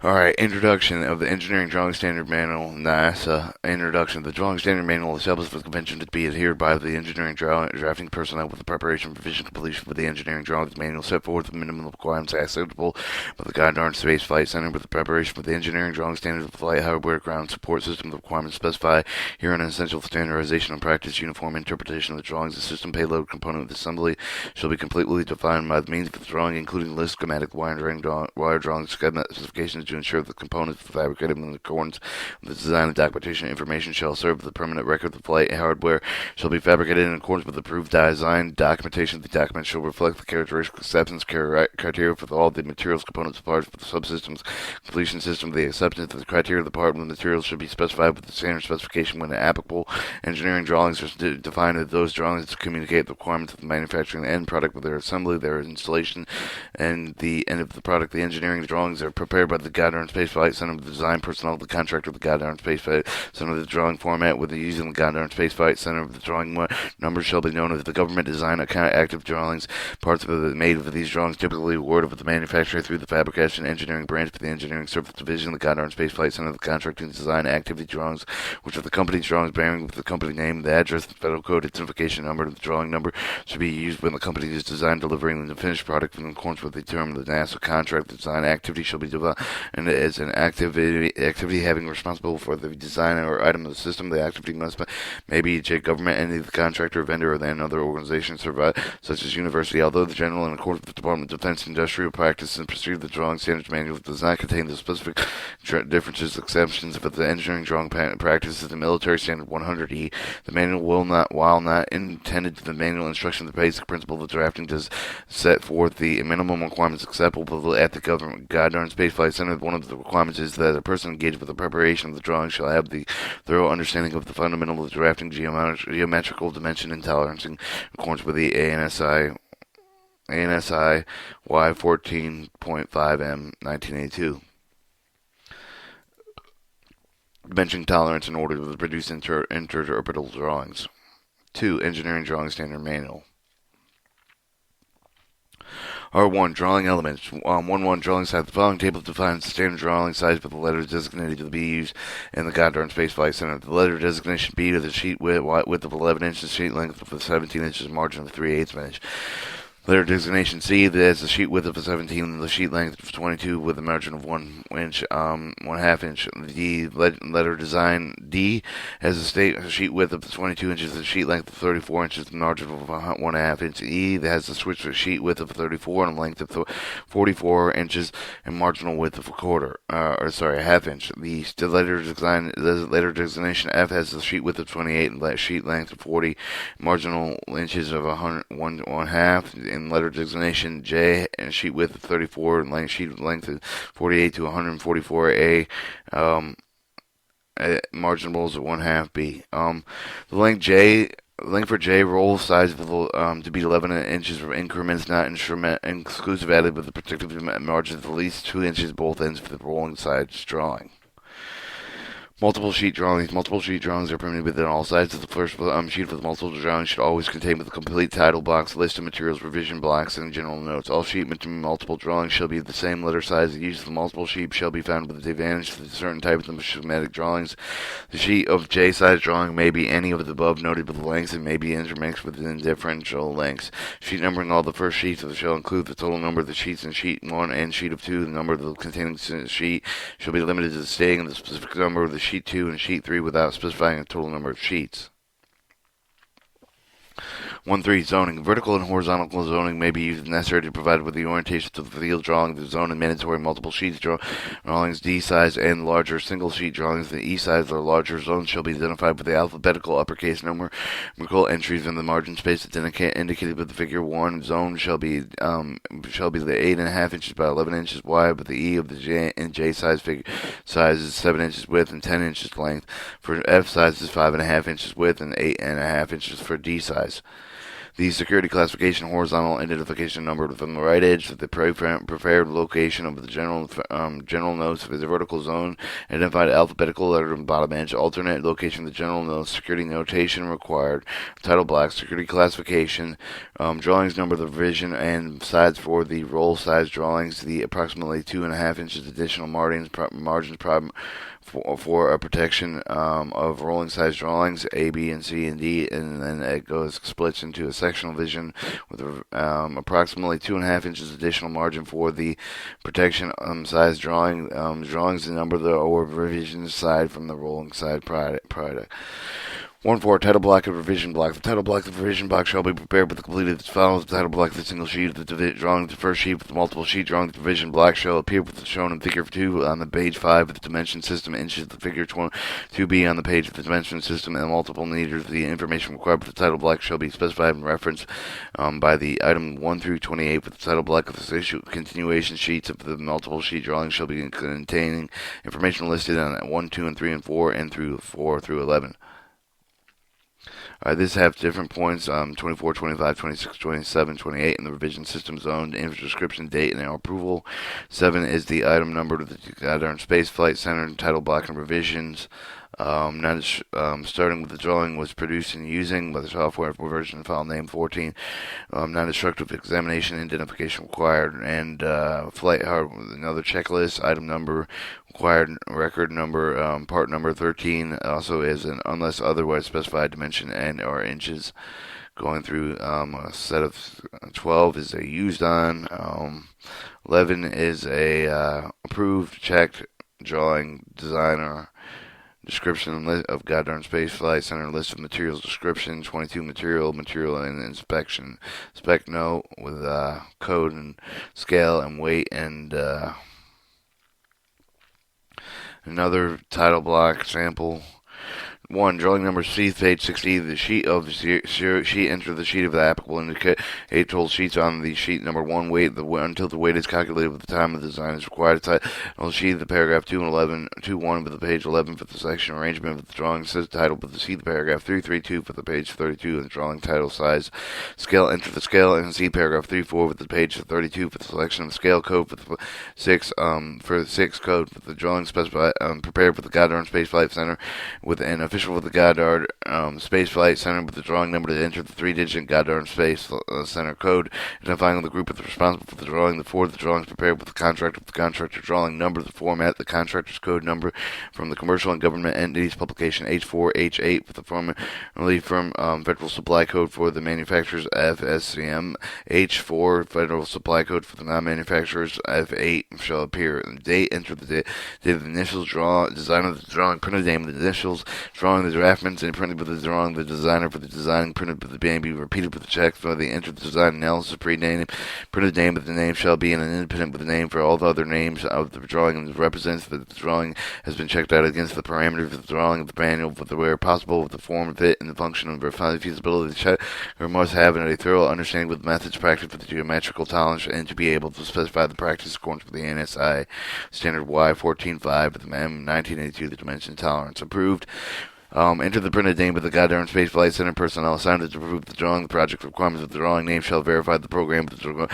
Alright, introduction of the Engineering Drawing Standard Manual, NASA. Introduction. The Drawing Standard Manual establishes the convention to be adhered by the engineering drafting personnel with the preparation, revision, completion of the engineering drawings manual set forth the minimum requirements acceptable by the Goddard Space Flight Center with the preparation for the engineering drawing standards of the flight hardware ground support system. The requirements specified here an essential standardization and practice uniform interpretation of the drawings. The system payload component of the assembly shall be completely defined by the means of the drawing, including list, schematic, wire drawing specifications to ensure that the components fabricated in accordance with the design and documentation information shall serve the permanent record of the flight hardware shall be fabricated in accordance with the approved design documentation. The document shall reflect the characteristic acceptance criteria for all the materials, components, parts for the subsystems completion system. The acceptance of the criteria of the part of the materials should be specified with the standard specification when applicable. Engineering drawings are defined as those drawings to communicate the requirements of the manufacturing end product with their assembly, their installation, and the end of the product. The engineering drawings are prepared by the Goddard Space Flight Center with the design personnel of the contractor of the Goddard Space Flight Center. The drawing format with the using the Goddard Space Flight Center of the drawing numbers shall be known as the government design account active drawings. Parts of the made of these drawings typically awarded with the manufacturer through the fabrication engineering branch for the engineering service division. The Goddard Space Flight Center, the contracting design activity drawings, which are the company's drawings bearing with the company name, the address, the federal code identification number, and the drawing number should be used when the company is design delivering the finished product in accordance with the term of the NASA contract. The design activity shall be developed and as an activity having responsible for the design or item of the system. The activity may be a government entity, the contractor, vendor, or another organization such as university. Although the general, in accordance with the Department of Defense industrial practice and procedure, the drawing standards manual does not contain the specific differences, exceptions of the engineering drawing practices. The military standard 100E. The manual will not, while not intended to the manual instruction, the basic principle of drafting does set forth the minimum requirements acceptable at the government Goddard Space Flight Center. One of the requirements is that a person engaged with the preparation of the drawing shall have the thorough understanding of the fundamental of the drafting geometrical dimension and tolerance in accordance with the ANSI Y14.5M 1982. Dimension tolerance in order to produce interpretable drawings. 2. Engineering Drawing Standard Manual. R1. Drawing elements. 1.1. Drawing size. The following table defines the standard drawing size for the letters designated to be used in the Goddard Space Flight Center. The letter designation B to the sheet width of 11 inches, sheet length of 17 inches, margin of 3/8 inch. Letter designation C that has the sheet width of 17 and the sheet length of 22 with a margin of 1 inch, 1/2 inch. The letter design D has a sheet width of 22 inches and a sheet length of 34 inches, the margin of 1/2 inch. E that has the switch sheet width of 34 and a length of 44 inches and marginal width of a half inch. The letter designation F has the sheet width of 28 and sheet length of 40, marginal inches of 1/2. In letter designation J and sheet width of 34 and sheet length of 48 to 144 A. Marginals of 1/2 B. The length for J roll size to be 11 inches for increments not exclusive added with the protective margin of at least 2 inches both ends for the rolling sides drawing. Multiple sheet drawings. Multiple sheet drawings are permitted within all sides of the first sheet with multiple drawings should always contain with a complete title box, list of materials, revision blocks, and general notes. All sheet multiple drawings shall be the same letter size. The use of the multiple sheet shall be found with the advantage to certain types of schematic drawings. The sheet of J size drawing may be any of the above noted with lengths and may be intermixed within differential lengths. Sheet numbering. All the first sheets shall include the total number of the sheets in sheet 1 and sheet of 2. The number of the containing sheet shall be limited to staying in the specific number of the sheet 2 and sheet 3 without specifying a total number of sheets. 1.3. Zoning. Vertical and horizontal zoning may be used if necessary to provide with the orientation to the field drawing. The zone and mandatory multiple sheets drawings D size and larger single sheet drawings. The E size or larger zones shall be identified with the alphabetical uppercase numerical entries in the margin space indicated with the figure 1. Zone shall be the 8.5 inches by 11 inches wide, but the E of the J size figure size is 7 inches width and 10 inches length. For F size is 5.5 inches width and 8.5 inches for D size. The security classification horizontal identification number from the right edge to the preferred location of the general notes of the vertical zone, identified alphabetical letter from the bottom edge, alternate location of the general notes, security notation required, title black, security classification, drawings number, the revision and size for the roll size drawings, the approximately 2.5 inches additional margins for a protection of rolling size drawings A, B, and C, and D, and then it splits into a sectional vision with approximately 2.5 inches additional margin for the protection size drawings, the number or revision side from the rolling side product. 1.4 Title block of revision block. The title block of the revision block shall be prepared with the completed as follows. The title block of the single sheet of the drawing. The first sheet with the multiple sheet drawing. The revision block shall appear with the shown in figure 2 on the page 5 of the dimension system, inches the figure 2b on the page of the dimension system, and multiple meters. The information required for the title block shall be specified in reference by the item 1 through 28 with the title block of the continuation sheets of the multiple sheet drawing shall be containing information listed on 1, 2, and 3, and 4, and through 4 through 11. This has different points, 24, 25, 26, 27, 28 in the revision system zone, image description, date, and approval. 7 is the item number of the Goddard Space Flight Center, title block, and revisions. Starting with the drawing was produced and using by the software for version file name 14. Non-destructive examination identification required, and flight hardware, another checklist, item number required, record number, part number 13, also is an unless otherwise specified dimension and or inches. Going through a set of 12 is a used on, 11 is a approved, checked, drawing, designer, description of Goddard Space Flight Center, list of materials description, 22 material and inspection, spec note with code and scale and weight, and another title block sample. 1. Drawing number C, page 60. The sheet of the sheet. Enter the sheet of the applicable indicate 8 total sheets on the sheet number 1. Wait until the weight is calculated with the time of the design is required. Title sheet the paragraph 2 and 11. 2.1 with the page 11 for the section arrangement of the drawing. Says title with the sheet the paragraph 3.3.2 for the page 32 and the drawing title size. Scale. Enter the scale and see paragraph 3.4 with the page 32 for the selection of the scale code for the 6 for the 6 code for the drawing specified prepared for the Goddard Space Flight Center with an official with the Goddard Space Flight Center with the drawing number to enter the 3-digit Goddard Space Center code, identifying the group that's responsible for the drawing. The 4, the drawings prepared with the contractor with the contractor drawing number, the format, the contractor's code number from the commercial and government entities publication H4, H8 with the formerly from Federal Supply Code for the manufacturers FSCM, H4 Federal Supply Code for the non-manufacturers F8 shall appear. Date, enter the date of the initials, design of the drawing, printed name of the initials, drawing the draftments, and printed with the drawing the designer for the designing, printed with the BNB, repeated with the check for the enter the design analysis pre-name, printed name of the name shall be an independent with the name for all the other names of the drawing and represents that the drawing has been checked out against the parameters of the drawing of the manual with the where possible with the form, fit, and the function of verifying the feasibility of the check, or must have a thorough understanding with the methods practiced with the geometrical tolerance and to be able to specify the practice according to the NSI standard Y145 with the M1982 the dimension tolerance approved. Enter the printed name of the Goddard Space Flight Center personnel assigned to approve the drawing. The project requirements of the drawing name shall verify the program to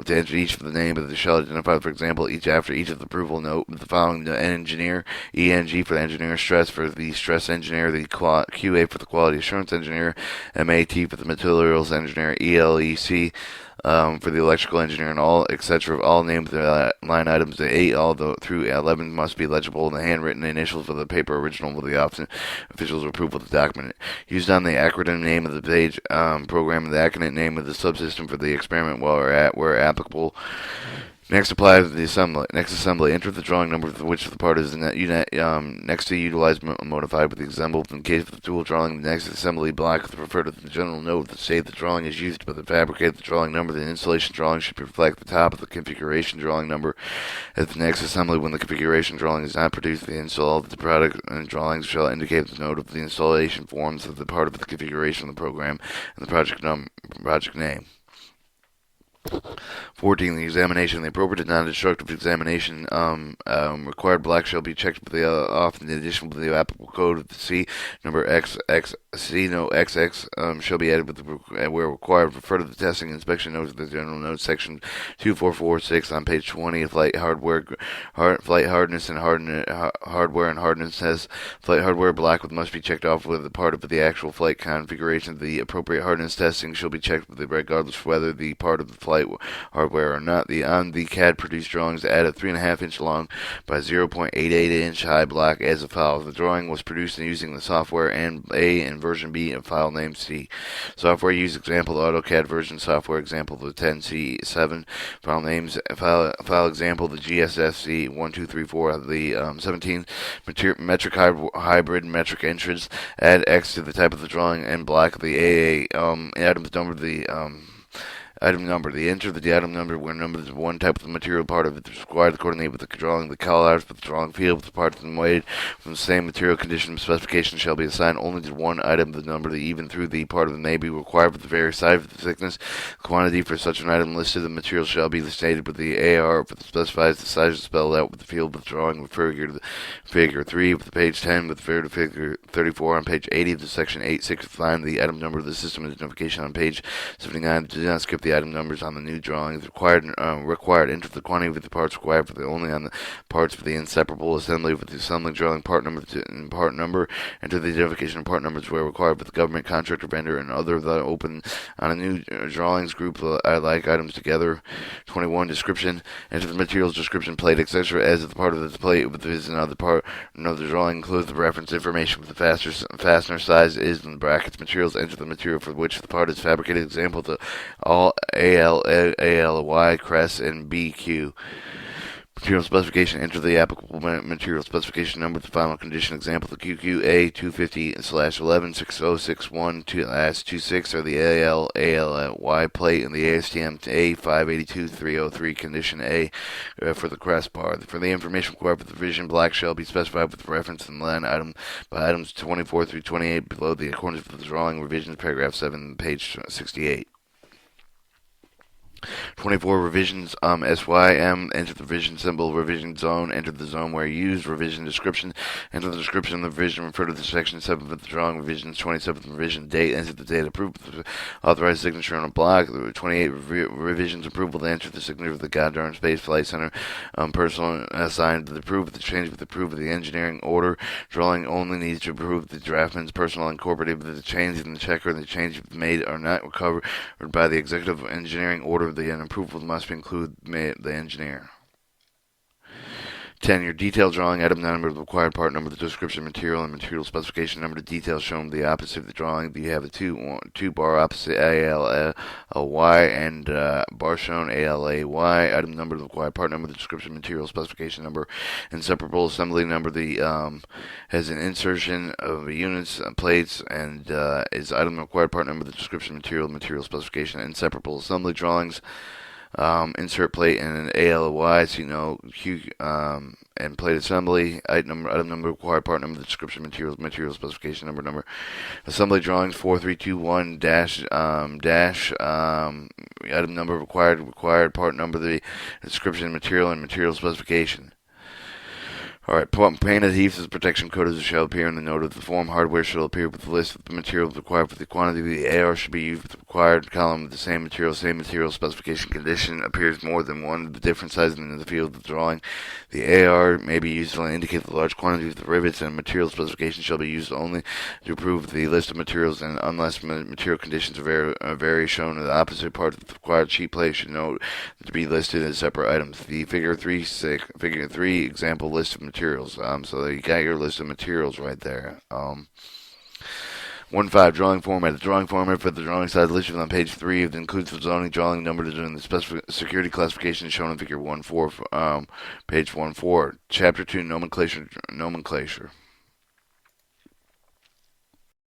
enter each of the name of the shall identify, for example, after each of the approval note the following: the engineer, ENG for the engineer, stress for the stress engineer, the QA for the quality assurance engineer, MAT for the materials engineer, ELEC for the electrical engineer, and all, etc. All named line items, the 8 all through 11 must be legible, and the handwritten initials of the paper original with the officials approval of the document. Used on the acronym name of the page program, the acronym name of the subsystem for the experiment where applicable. Next, apply the assembly. Next assembly. Enter the drawing number for which the part is next to utilize modified with the example. In case of the tool drawing, the next assembly block refer to the general note that say the drawing is used, but the fabricate the drawing number. The installation drawing should reflect the top of the configuration drawing number. At the next assembly, when the configuration drawing is not produced, the install of the product and drawings shall indicate the note of the installation forms of the part of the configuration of the program and the project name. 14. The examination. The appropriate non-destructive examination required black shall be checked with the off in addition with the applicable code of the C number XXC no XX shall be added with the where required. Refer to the testing inspection notes of the general notes section 2446 on page 20. Flight hardware, flight hardness and hardware and hardness test. Flight hardware black must be checked off with a part of the actual flight configuration. The appropriate hardness testing shall be checked with regardless of whether the part of the flight hardware or not. On the CAD produced drawings add a 3.5-inch long by 0.88-inch high block as follows. The drawing was produced using the software and A and version B and file name C. Software used example the AutoCAD version software example the 10C7 file names file example the GSFC 1234 the 17 metric hybrid metric entrance. Add X to the type of the drawing and black the AA item number the item number. The enter the item number where number is one type of the material part of it is required to coordinate with the drawing. The call outs with the drawing field with the parts and weight from the same material condition specification shall be assigned only to one item. The number even through the part of it may be required with the various size of the thickness. Quantity for such an item listed. The material shall be stated with the AR for the specifies the size spelled out with the field with the drawing with figure 3 with the page 10 with the figure 34 on page 80 of the section 8.6 find the item number of the system identification on page 79. Do not skip the item numbers on the new drawings. Required. Enter the quantity of the parts required for the only on the parts for the inseparable assembly with the assembly drawing part number and part number. Enter the identification of part numbers where required for the government contractor vendor and other that open on a new drawings group. I like items together. 21. Description. Enter the materials description plate etc. as the part of the plate with this another part. Another drawing includes the reference information with the fastener size is in the brackets. Materials. Enter the material for which the part is fabricated. Example to all ALY, CRESS, and BQ. Material specification. Enter the applicable material specification number. The final condition example. The QQA 250/116061-26 are the ALY plate and the ASTM A582303 condition A for the crest bar. For the information required for the revision, black shall be specified with reference in line item by items 24 through 28 below the accordance with the drawing revisions paragraph 7 page 68. 24 revisions SYM, enter the revision symbol, revision zone, enter the zone where used, revision description, enter the description of the revision, refer to the section 7 of the drawing, revisions 27th revision date, enter the date approved, authorized signature on a block, 28 revisions approval, enter the signature of the Goddard Space Flight Center, personal assigned to the approve, the change with the approve of the engineering order, drawing only needs to approve the draftman's personal incorporated with the change in the checker and the change made are not recovered by the executive engineering order. The approval must include the engineer. 10. Your detailed drawing, item number, the required part number, the description material, and material specification number. The details shown the opposite of the drawing. You have a two bar opposite ALY and bar shown ALAY. Item number, the required part number, the description material specification number, inseparable assembly number. The has an insertion of units, plates, and is item required part number, the description material specification, inseparable assembly drawings. Insert plate and an ALY, so you know, and plate assembly, item number, required part number, the description material specification number, assembly drawings 4321 item number, required part number, the description material and material specification. Alright, paint adhesives protection code shall appear in the note of the form. Hardware shall appear with the list of the materials required for the quantity. The AR should be used with the required column with the same material specification condition appears more than one. The different sizes in the field of the drawing. The AR may be used to indicate the large quantity of the rivets, and material specification shall be used only to approve the list of materials, and unless material conditions vary shown in the opposite part of the required sheet plate should note to be listed as separate items. The figure 3 example list of materials. So you got your list of materials right there. 1.5 drawing format. The drawing format for the drawing size listed on page 3 it includes the zoning drawing number and the security classification shown in figure 1.4, page 1.4. Chapter 2 nomenclature.